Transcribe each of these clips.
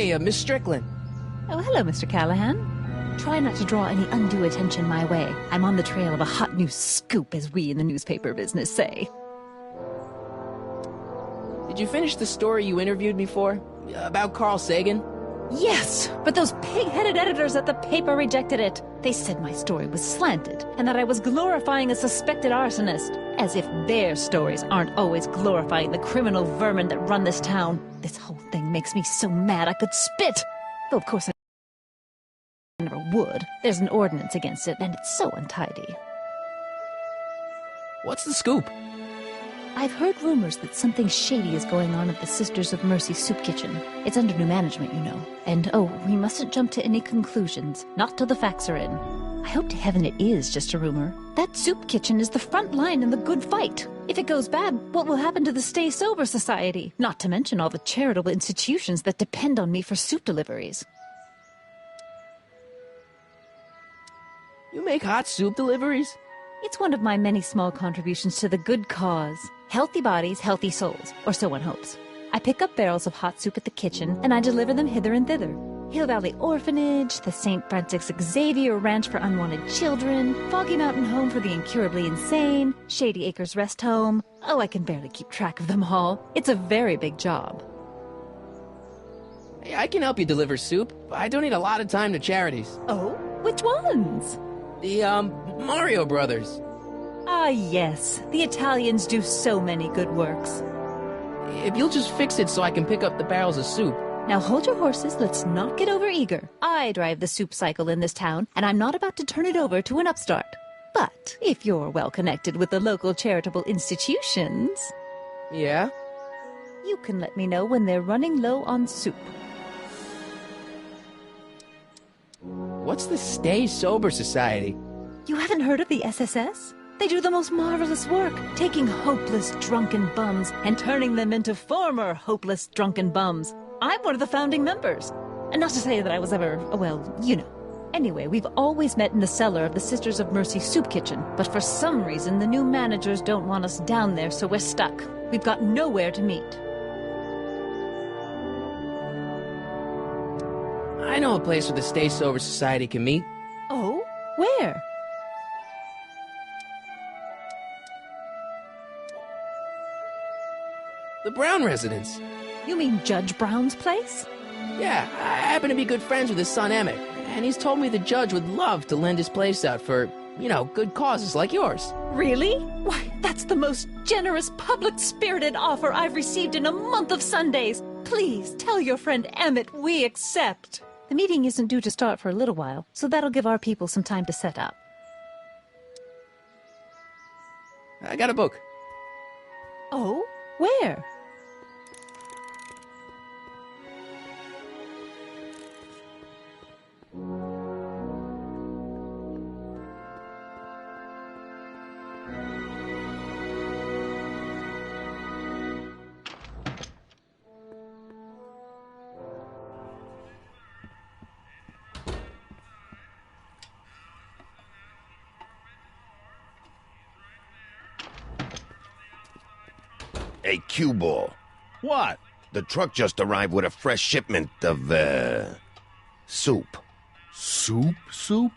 Hey, Miss Strickland. Oh, hello, Mr. Callahan. Try not to draw any undue attention my way. I'm on the trail of a hot new scoop, as we in the newspaper business say. Did you finish the story you interviewed me for? About Carl Sagan? Yes, but those pig-headed editors at the paper rejected it. They said my story was slanted, and that I was glorifying a suspected arsonist. As if their stories aren't always glorifying the criminal vermin that run this town. This whole thing makes me so mad I could spit. Though of course I never would. There's an ordinance against it, and it's so untidy. What's the scoop? I've heard rumors that something shady is going on at the Sisters of Mercy soup kitchen. It's under new management, you know. And we mustn't jump to any conclusions. Not till the facts are in. I hope to heaven it is just a rumor. That soup kitchen is the front line in the good fight. If it goes bad, what will happen to the Stay Sober Society? Not to mention all the charitable institutions that depend on me for soup deliveries. You make hot soup deliveries? It's one of my many small contributions to the good cause. Healthy bodies, healthy souls, or so one hopes. I pick up barrels of hot soup at the kitchen, and I deliver them hither and thither. Hill Valley Orphanage, the St. Francis Xavier Ranch for Unwanted Children, Foggy Mountain Home for the Incurably Insane, Shady Acres Rest Home. Oh, I can barely keep track of them all. It's a very big job. Hey, I can help you deliver soup. I donate a lot of time to charities. Oh? Which ones? The, Mario Brothers. Ah, yes. The Italians do so many good works. If you'll just fix it so I can pick up the barrels of soup. Now hold your horses, let's not get overeager. I drive the soup cycle in this town, and I'm not about to turn it over to an upstart. But if you're well connected with the local charitable institutions... Yeah? You can let me know when they're running low on soup. What's the Stay Sober Society? You haven't heard of the SSS? They do the most marvelous work, taking hopeless drunken bums and turning them into former hopeless drunken bums. I'm one of the founding members. And not to say that I was ever, well, you know. Anyway, we've always met in the cellar of the Sisters of Mercy soup kitchen, but for some reason the new managers don't want us down there, so we're stuck. We've got nowhere to meet. I know a place where the Stay Sober Society can meet. Oh? Where? The Brown residence. You mean Judge Brown's place? Yeah, I happen to be good friends with his son Emmett, and he's told me the judge would love to lend his place out for, you know, good causes like yours. Really? Why, that's the most generous, public-spirited offer I've received in a month of Sundays. Please tell your friend Emmett we accept. The meeting isn't due to start for a little while, so that'll give our people some time to set up. I got a book. Oh? Where? Hey, Q-Ball. What? The truck just arrived with a fresh shipment of, soup. Soup?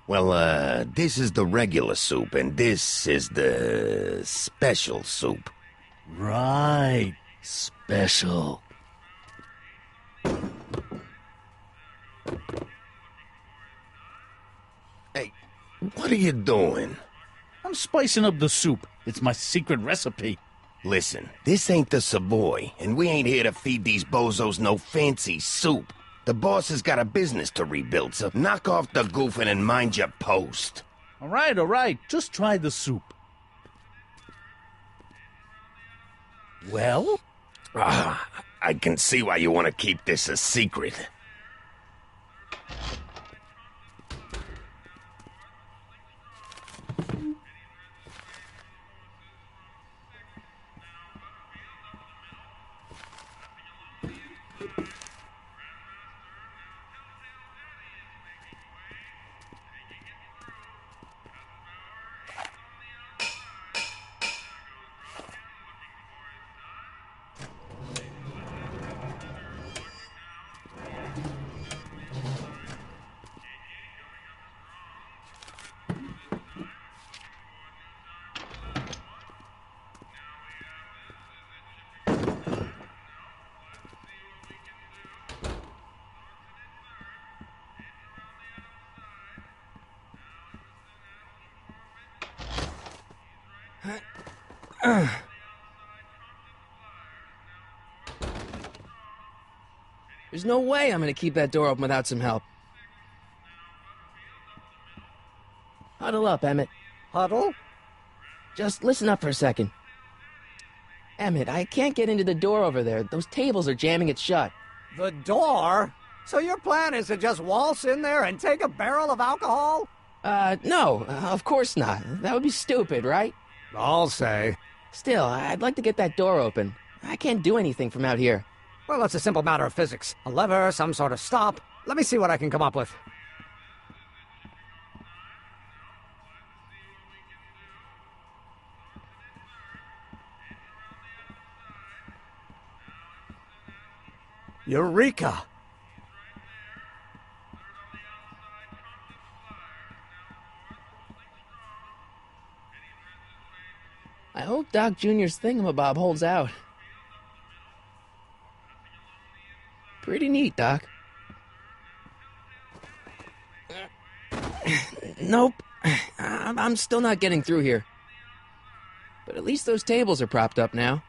Well, this is the regular soup, and this is the special soup. Right. Special. Hey, what are you doing? I'm spicing up the soup. It's my secret recipe. Listen, this ain't the Savoy, and we ain't here to feed these bozos no fancy soup. The boss has got a business to rebuild, so knock off the goofing and mind your post. All right. Just try the soup. Well? I can see why you want to keep this a secret. There's no way I'm gonna keep that door open without some help. Huddle up, Emmett. Huddle? Just listen up for a second. Emmett, I can't get into the door over there. Those tables are jamming it shut. The door? So your plan is to just waltz in there and take a barrel of alcohol? No, of course not. That would be stupid, right? I'll say. Still, I'd like to get that door open. I can't do anything from out here. Well, it's a simple matter of physics. A lever, some sort of stop. Let me see what I can come up with. Eureka! I hope Doc Jr.'s thingamabob holds out. Pretty neat, Doc. Nope. I'm still not getting through here. But at least those tables are propped up now.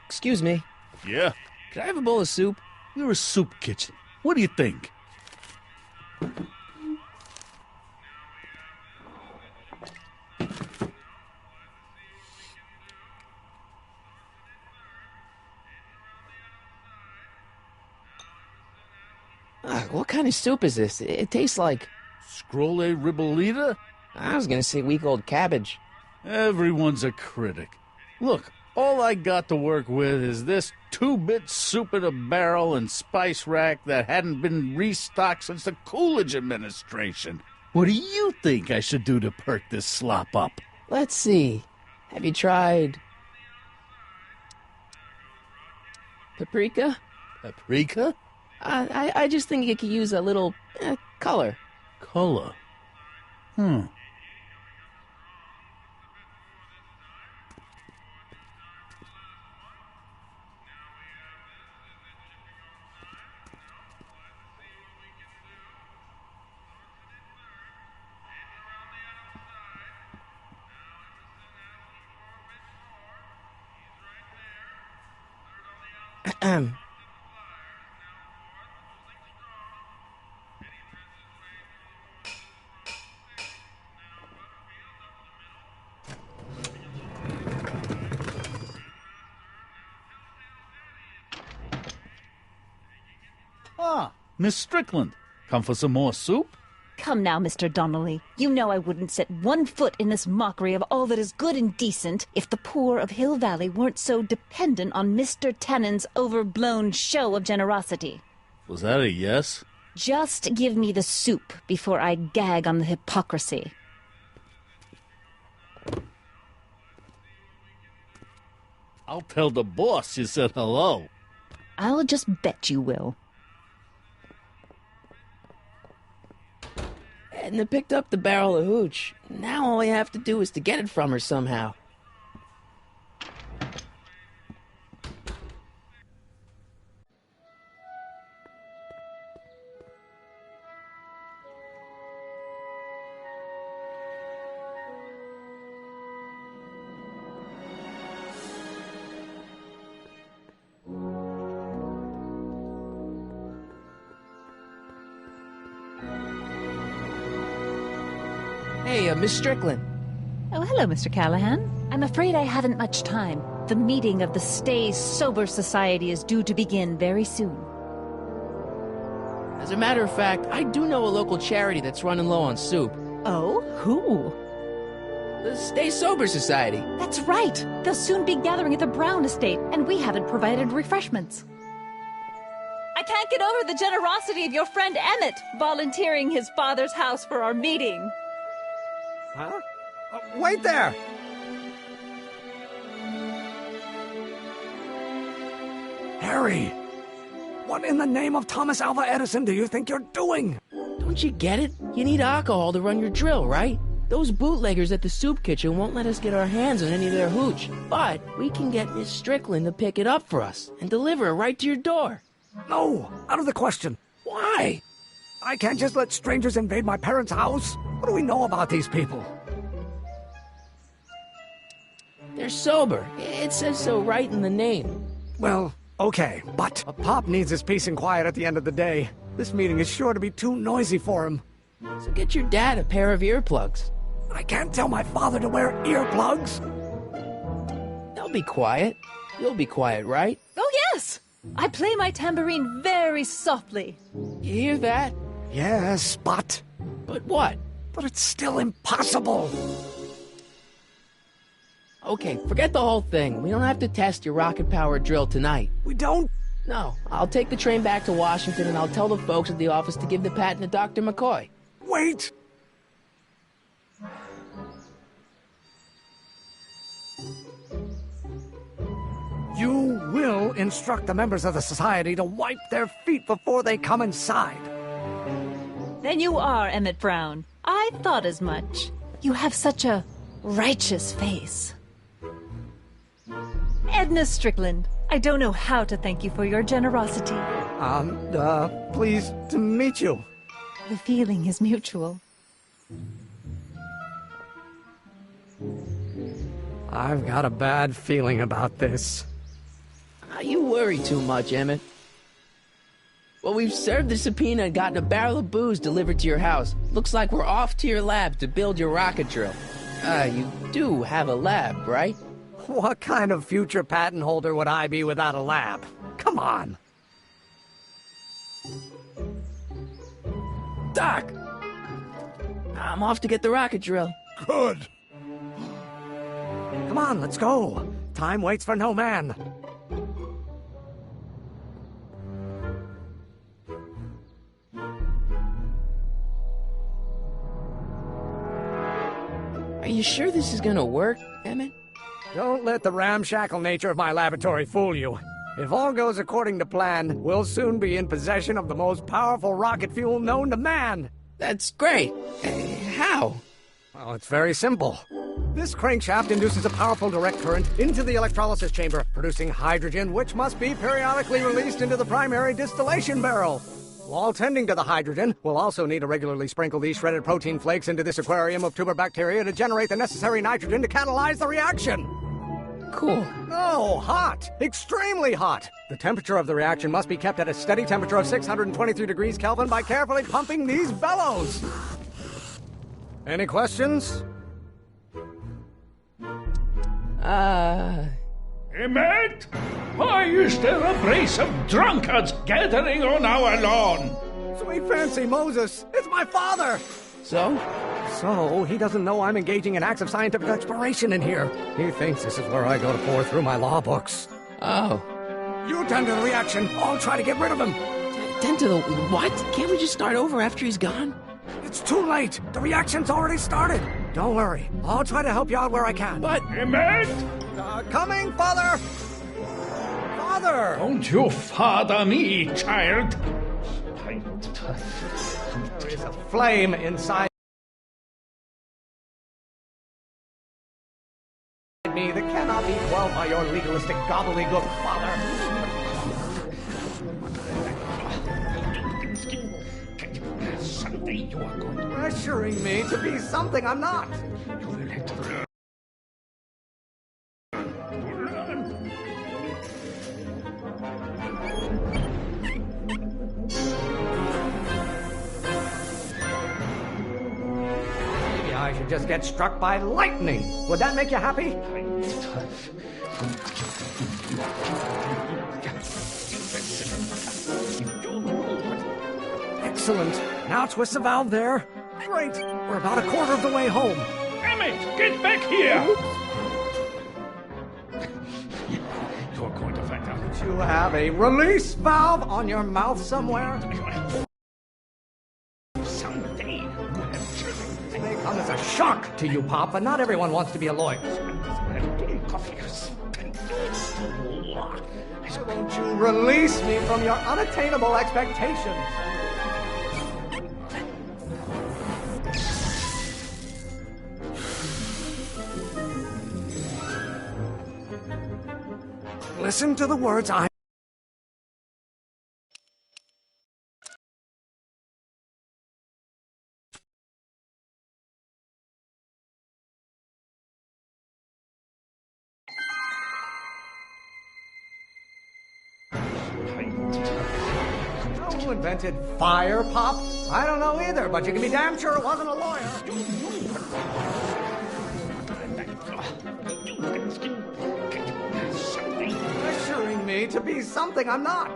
Excuse me. Yeah? Could I have a bowl of soup? You're a soup kitchen. What do you think? What kind of soup is this? It tastes like... Scroll ribolita? I was gonna say week-old cabbage. Everyone's a critic. Look, all I got to work with is this 2-bit soup in a barrel and spice rack that hadn't been restocked since the Coolidge administration. What do you think I should do to perk this slop up? Let's see. Have you tried... paprika? Paprika? I just think it could use a little color. Color? Ah, Miss Strickland. Come for some more soup? Come now, Mr. Donnelly. You know I wouldn't set one foot in this mockery of all that is good and decent if the poor of Hill Valley weren't so dependent on Mr. Tannen's overblown show of generosity. Was that a yes? Just give me the soup before I gag on the hypocrisy. I'll tell the boss you said hello. I'll just bet you will. Edna picked up the barrel of hooch. Now all I have to do is to get it from her somehow. Hey, Miss Strickland. Oh, hello, Mr. Callahan. I'm afraid I haven't much time. The meeting of the Stay Sober Society is due to begin very soon. As a matter of fact, I do know a local charity that's running low on soup. Oh, who? The Stay Sober Society. That's right. They'll soon be gathering at the Brown estate, and we haven't provided refreshments. I can't get over the generosity of your friend Emmett volunteering his father's house for our meeting. Huh? Wait there! Harry! What in the name of Thomas Alva Edison do you think you're doing? Don't you get it? You need alcohol to run your drill, right? Those bootleggers at the soup kitchen won't let us get our hands on any of their hooch. But we can get Miss Strickland to pick it up for us and deliver it right to your door. No, out of the question. Why? I can't just let strangers invade my parents' house. What do we know about these people? They're sober. It says so right in the name. Well, okay, but a Pop needs his peace and quiet at the end of the day. This meeting is sure to be too noisy for him. So get your dad a pair of earplugs. I can't tell my father to wear earplugs. They'll be quiet. You'll be quiet, right? Oh, yes! I play my tambourine very softly. You hear that? Yes, but But what? it's still impossible. Okay, forget the whole thing. We don't have to test your rocket-powered drill tonight. We don't... No, I'll take the train back to Washington and I'll tell the folks at the office to give the patent to Dr. McCoy. Wait! You will instruct the members of the society to wipe their feet before they come inside. Then you are Emmett Brown. I thought as much. You have such a righteous face. Edna Strickland, I don't know how to thank you for your generosity. Pleased to meet you. The feeling is mutual. I've got a bad feeling about this. You worry too much, Emmett. Well, we've served the subpoena and gotten a barrel of booze delivered to your house. Looks like we're off to your lab to build your rocket drill. You do have a lab, right? What kind of future patent holder would I be without a lab? Come on. Doc! I'm off to get the rocket drill. Good. Come on, let's go. Time waits for no man. Are you sure this is gonna work, Emmett? Don't let the ramshackle nature of my laboratory fool you. If all goes according to plan, we'll soon be in possession of the most powerful rocket fuel known to man. That's great. How? Well, it's very simple. This crankshaft induces a powerful direct current into the electrolysis chamber, producing hydrogen, which must be periodically released into the primary distillation barrel. While tending to the hydrogen, we'll also need to regularly sprinkle these shredded protein flakes into this aquarium of tuber bacteria to generate the necessary nitrogen to catalyze the reaction. Cool. Oh, hot! Extremely hot! The temperature of the reaction must be kept at a steady temperature of 623 degrees Kelvin by carefully pumping these bellows. Any questions? Emmett? Why is there a brace of drunkards gathering on our lawn? Sweet fancy Moses, it's my father! So? So, he doesn't know I'm engaging in acts of scientific exploration in here. He thinks this is where I go to pore through my law books. Oh. You tend to the reaction, I'll try to get rid of him. Tend to the... What? Can't we just start over after he's gone? It's too late. The reaction's already started. Don't worry. I'll try to help you out where I can. But... Emmett? Coming, Father! Father! Don't you father me, child. There is a flame inside me that cannot be quelled by your legalistic gobbledygook, Father. Someday you are going to... Pressuring me to be something I'm not. You will have to learn. Maybe I should just get struck by lightning. Would that make you happy? Excellent. Now twist the valve there. Great. We're about a quarter of the way home. Emmett, get back here! You're going to find out. You have a release valve on your mouth somewhere? Someday you have children. It may come as a shock to you, Pop, but not everyone wants to be a lawyer. So won't you release me from your unattainable expectations? Listen to the words Who invented fire, Pop? I don't know either, but you can be damn sure it wasn't a lawyer. Pressuring me to be something I'm not.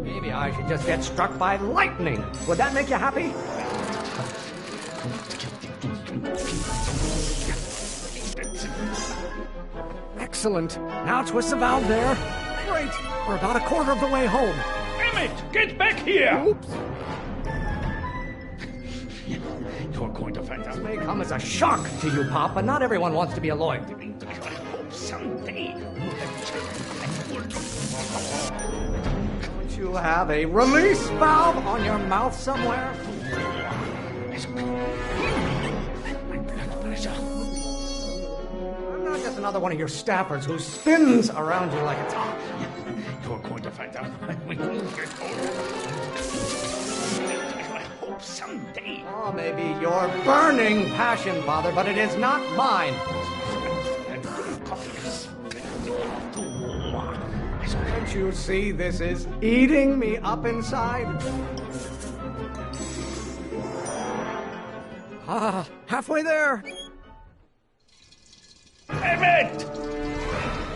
Maybe I should just get struck by lightning. Would that make you happy? Excellent. Now twist the valve there. Great. We're about a quarter of the way home. Emmett, get back here! Oops. You're going to find out. This may come as a shock to you, Pop, but not everyone wants to be a lawyer. I hope someday. Don't you have a release valve on your mouth somewhere? My blood pressure. I'm not just another one of your staffers who spins around you like a top. You're going to find out when you get older. I hope someday. Oh, maybe your burning passion, Father, but it is not mine. Can't you see this is eating me up inside? Ah, halfway there. Emmett!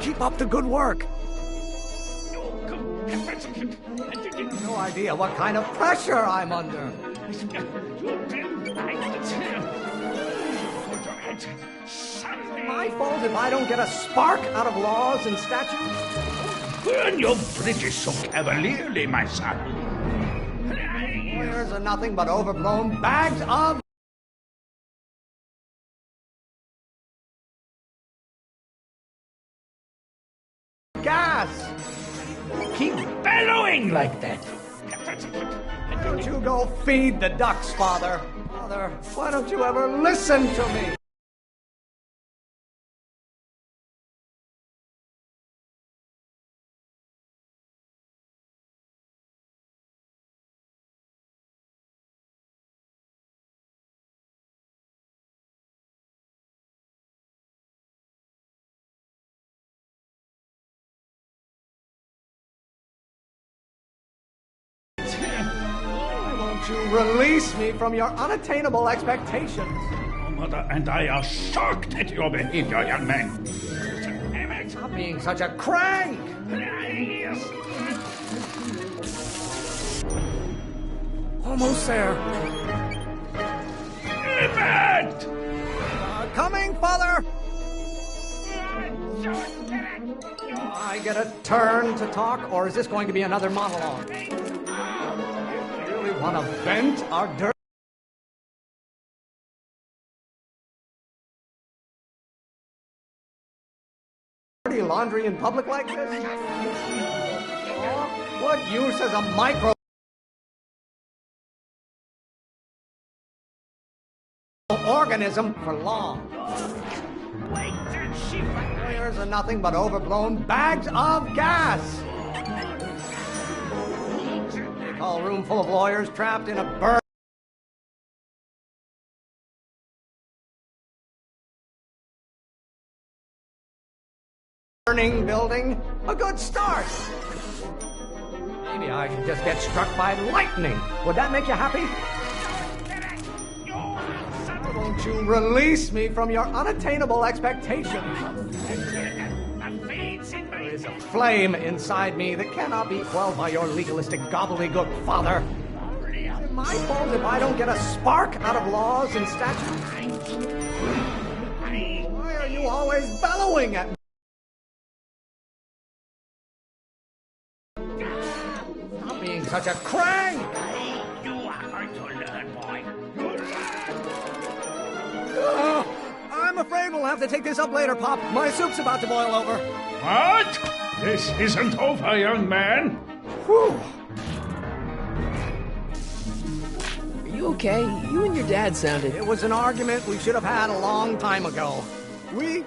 Keep up the good work. No idea what kind of pressure I'm under. My fault if I don't get a spark out of laws and statutes? Burn your bridges so cavalierly, my son. Lawyers are nothing but overblown bags of... gas! Keep bellowing like that. Why don't you go feed the ducks, Father? Father, why don't you ever listen to me? You release me from your unattainable expectations. Your mother and I are shocked at your behavior, young man. Emmett! Stop being such a crank! Almost there. Emmett! Coming, Father! I get a turn to talk, or is this going to be another monologue? Want to vent our dirty laundry in public like this? Oh, what use as a micro organism for long? Lawyers are nothing but overblown bags of gas. A room full of lawyers trapped in a burning building. A good start. Maybe I should just get struck by lightning. Would that make you happy? Won't you release me from your unattainable expectations? There is a flame inside me that cannot be quelled by your legalistic gobbledygook, Father. Is it my fault if I don't get a spark out of laws and statutes? Why are you always bellowing at me? Stop being such a crank! You are going to learn, boy. I'm afraid we'll have to take this up later, Pop. My soup's about to boil over. What? This isn't over, young man. Whew. Are you okay? You and your dad sounded... It was an argument we should have had a long time ago. We...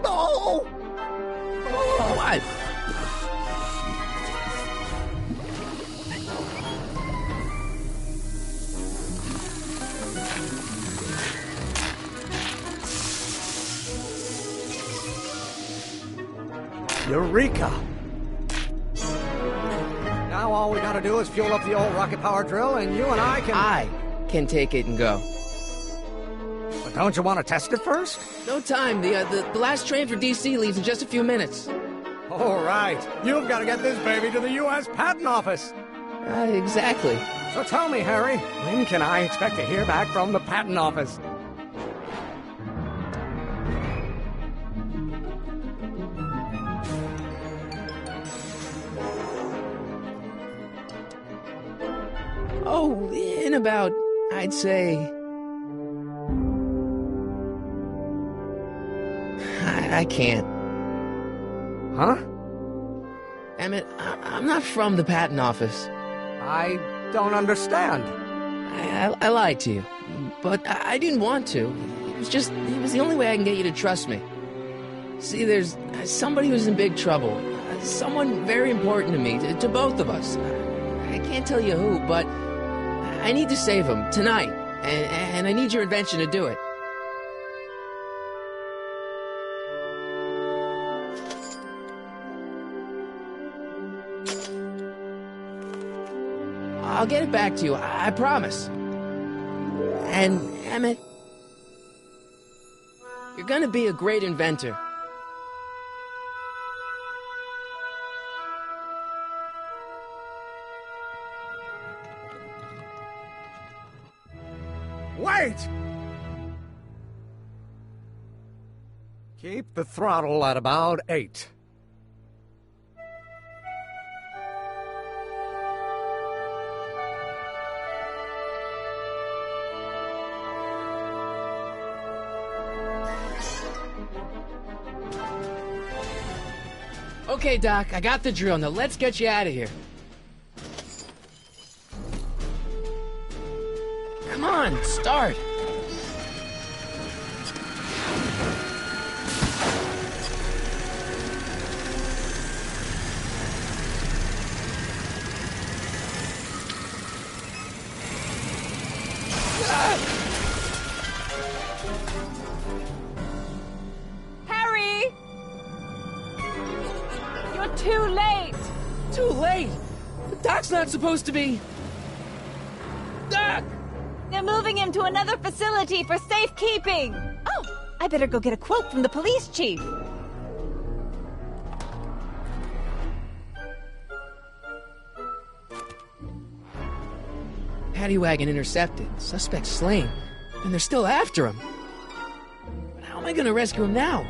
Oh! What? Eureka! Now all we gotta do is fuel up the old rocket power drill, and you and I can... I can take it and go. But don't you want to test it first? No time. The last train for DC leaves in just a few minutes. All right. You've got to get this baby to the U.S. Patent Office. Exactly. So tell me, Harry, when can I expect to hear back from the Patent Office? Oh, in about, I'd say... I can't. Huh? Emmett, I'm not from the patent office. I don't understand. I lied to you, but I didn't want to. It was the only way I can get you to trust me. See, there's somebody who's in big trouble. Someone very important to me, to both of us. I can't tell you who, but I need to save him tonight, and I need your invention to do it. I'll get it back to you, I promise. And, Emmett, you're gonna be a great inventor. Wait! Keep the throttle at about 8. Okay, Doc, I got the drill. Now let's get you out of here. Come on, start. Harry! You're too late! Too late. The Doc's not supposed to be... Doc! They're moving him to another facility for safekeeping! Oh, I better go get a quote from the police chief. Paddy wagon intercepted. Suspect slain. And they're still after him. But how am I gonna rescue him now?